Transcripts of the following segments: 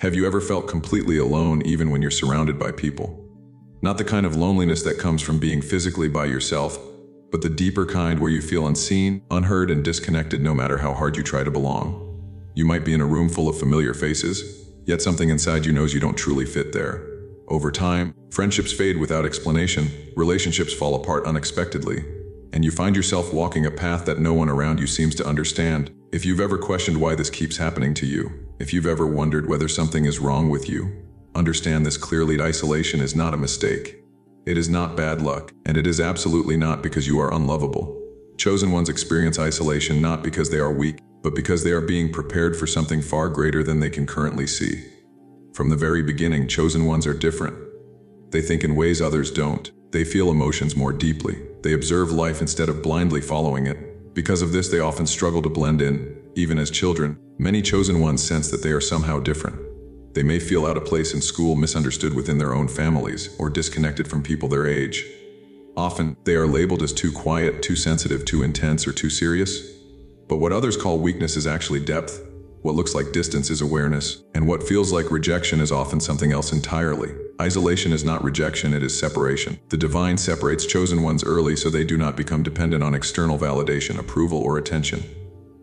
Have you ever felt completely alone even when you're surrounded by people? Not the kind of loneliness that comes from being physically by yourself, but the deeper kind where you feel unseen, unheard, and disconnected no matter how hard you try to belong. You might be in a room full of familiar faces, yet something inside you knows you don't truly fit there. Over time, friendships fade without explanation, relationships fall apart unexpectedly, and you find yourself walking a path that no one around you seems to understand. If you've ever questioned why this keeps happening to you, if you've ever wondered whether something is wrong with you, understand this clearly: isolation is not a mistake. It is not bad luck, and it is absolutely not because you are unlovable. Chosen ones experience isolation not because they are weak, but because they are being prepared for something far greater than they can currently see. From the very beginning, chosen ones are different. They think in ways others don't. They feel emotions more deeply. They observe life instead of blindly following it. Because of this, they often struggle to blend in. Even as children, many chosen ones sense that they are somehow different. They may feel out of place in school, misunderstood within their own families, or disconnected from people their age. Often, they are labeled as too quiet, too sensitive, too intense, or too serious. But what others call weakness is actually depth. What looks like distance is awareness, and what feels like rejection is often something else entirely. Isolation is not rejection, it is separation. The divine separates chosen ones early so they do not become dependent on external validation, approval, or attention.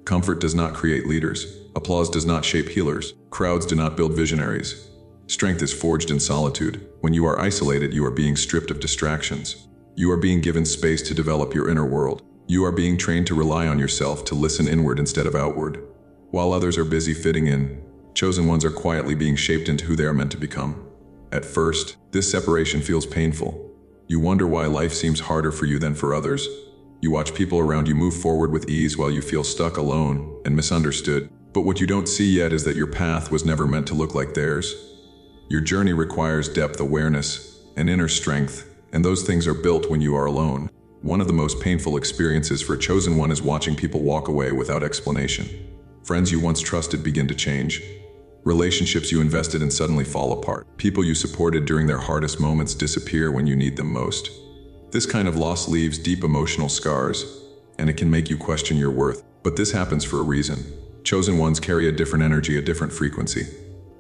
Comfort does not create leaders. Applause does not shape healers. Crowds do not build visionaries. Strength is forged in solitude. When you are isolated, you are being stripped of distractions. You are being given space to develop your inner world. You are being trained to rely on yourself, to listen inward instead of outward. While others are busy fitting in, chosen ones are quietly being shaped into who they are meant to become. At first, this separation feels painful. You wonder why life seems harder for you than for others. You watch people around you move forward with ease while you feel stuck, alone, and misunderstood. But what you don't see yet is that your path was never meant to look like theirs. Your journey requires depth, awareness, and inner strength, and those things are built when you are alone. One of the most painful experiences for a chosen one is watching people walk away without explanation. Friends you once trusted begin to change. Relationships you invested in suddenly fall apart. People you supported during their hardest moments disappear when you need them most. This kind of loss leaves deep emotional scars, and it can make you question your worth. But this happens for a reason. Chosen ones carry a different energy, a different frequency.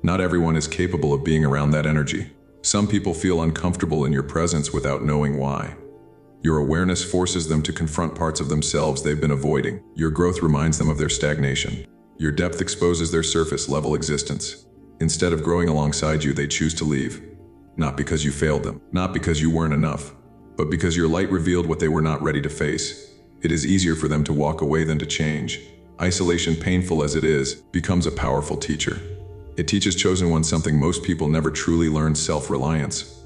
Not everyone is capable of being around that energy. Some people feel uncomfortable in your presence without knowing why. Your awareness forces them to confront parts of themselves they've been avoiding. Your growth reminds them of their stagnation. Your depth exposes their surface-level existence. Instead of growing alongside you, they choose to leave. Not because you failed them, not because you weren't enough, but because your light revealed what they were not ready to face. It is easier for them to walk away than to change. Isolation, painful as it is, becomes a powerful teacher. It teaches chosen ones something most people never truly learn: self-reliance.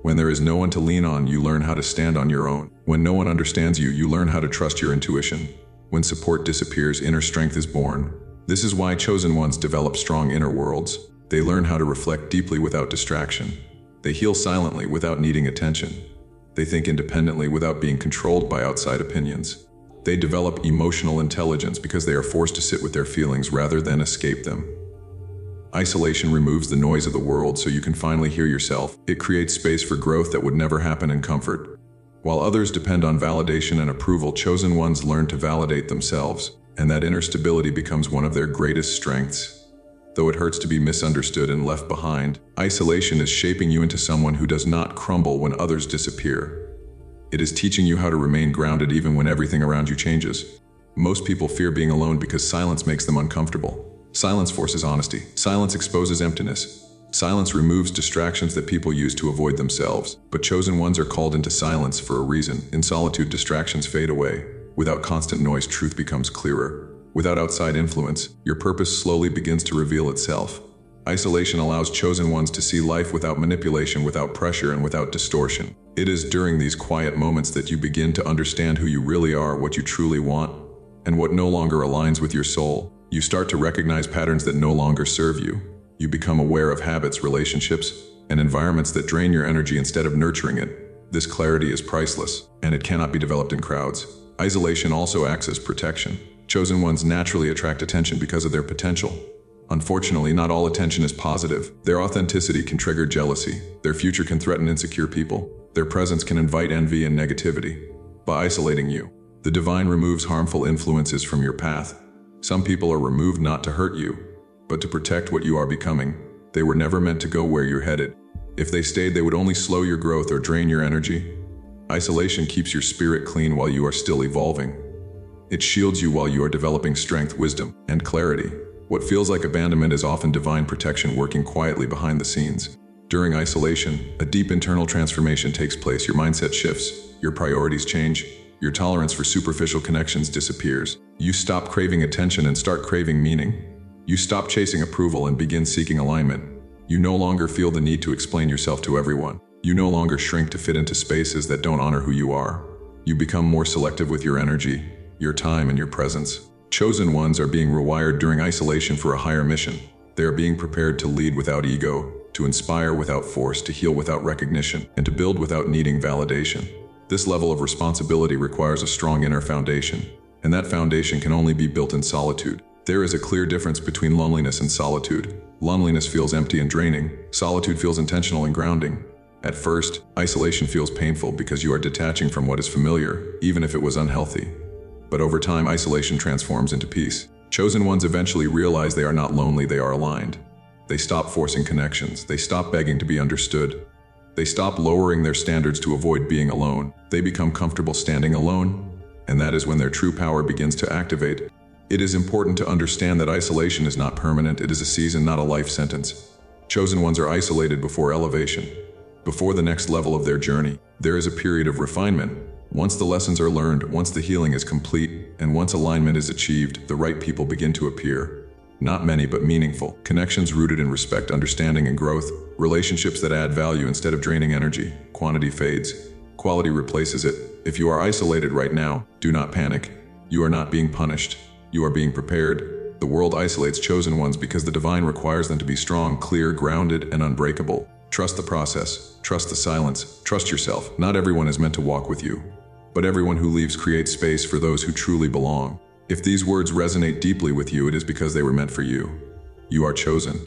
When there is no one to lean on, you learn how to stand on your own. When no one understands you, you learn how to trust your intuition. When support disappears, inner strength is born. This is why chosen ones develop strong inner worlds. They learn how to reflect deeply without distraction. They heal silently without needing attention. They think independently without being controlled by outside opinions. They develop emotional intelligence because they are forced to sit with their feelings rather than escape them. Isolation removes the noise of the world so you can finally hear yourself. It creates space for growth that would never happen in comfort. While others depend on validation and approval, chosen ones learn to validate themselves, and that inner stability becomes one of their greatest strengths. Though it hurts to be misunderstood and left behind, isolation is shaping you into someone who does not crumble when others disappear. It is teaching you how to remain grounded even when everything around you changes. Most people fear being alone because silence makes them uncomfortable. Silence forces honesty. Silence exposes emptiness. Silence removes distractions that people use to avoid themselves. But chosen ones are called into silence for a reason. In solitude, distractions fade away. Without constant noise, truth becomes clearer. Without outside influence, your purpose slowly begins to reveal itself. Isolation allows chosen ones to see life without manipulation, without pressure, and without distortion. It is during these quiet moments that you begin to understand who you really are, what you truly want, and what no longer aligns with your soul. You start to recognize patterns that no longer serve you. You become aware of habits, relationships, and environments that drain your energy instead of nurturing it. This clarity is priceless, and it cannot be developed in crowds. Isolation also acts as protection. Chosen ones naturally attract attention because of their potential. Unfortunately, not all attention is positive. Their authenticity can trigger jealousy. Their future can threaten insecure people. Their presence can invite envy and negativity. By isolating you, the divine removes harmful influences from your path. Some people are removed not to hurt you, but to protect what you are becoming. They were never meant to go where you're headed. If they stayed, they would only slow your growth or drain your energy. Isolation keeps your spirit clean while you are still evolving. It shields you while you are developing strength, wisdom, and clarity. What feels like abandonment is often divine protection working quietly behind the scenes. During isolation, a deep internal transformation takes place. Your mindset shifts, your priorities change, your tolerance for superficial connections disappears. You stop craving attention and start craving meaning. You stop chasing approval and begin seeking alignment. You no longer feel the need to explain yourself to everyone. You no longer shrink to fit into spaces that don't honor who you are. You become more selective with your energy, your time, and your presence. Chosen ones are being rewired during isolation for a higher mission. They are being prepared to lead without ego, to inspire without force, to heal without recognition, and to build without needing validation. This level of responsibility requires a strong inner foundation, and that foundation can only be built in solitude. There is a clear difference between loneliness and solitude. Loneliness feels empty and draining. Solitude feels intentional and grounding. At first, isolation feels painful because you are detaching from what is familiar, even if it was unhealthy. But over time, isolation transforms into peace. Chosen ones eventually realize they are not lonely, they are aligned. They stop forcing connections. They stop begging to be understood. They stop lowering their standards to avoid being alone. They become comfortable standing alone, and that is when their true power begins to activate. It is important to understand that isolation is not permanent. It is a season, not a life sentence. Chosen ones are isolated before elevation. Before the next level of their journey, there is a period of refinement. Once the lessons are learned, once the healing is complete, and once alignment is achieved, the right people begin to appear. Not many, but meaningful. Connections rooted in respect, understanding, and growth. Relationships that add value instead of draining energy. Quantity fades. Quality replaces it. If you are isolated right now, do not panic. You are not being punished. You are being prepared. The world isolates chosen ones because the divine requires them to be strong, clear, grounded, and unbreakable. Trust the process. Trust the silence. Trust yourself. Not everyone is meant to walk with you, but everyone who leaves creates space for those who truly belong. If these words resonate deeply with you, it is because they were meant for you. You are chosen.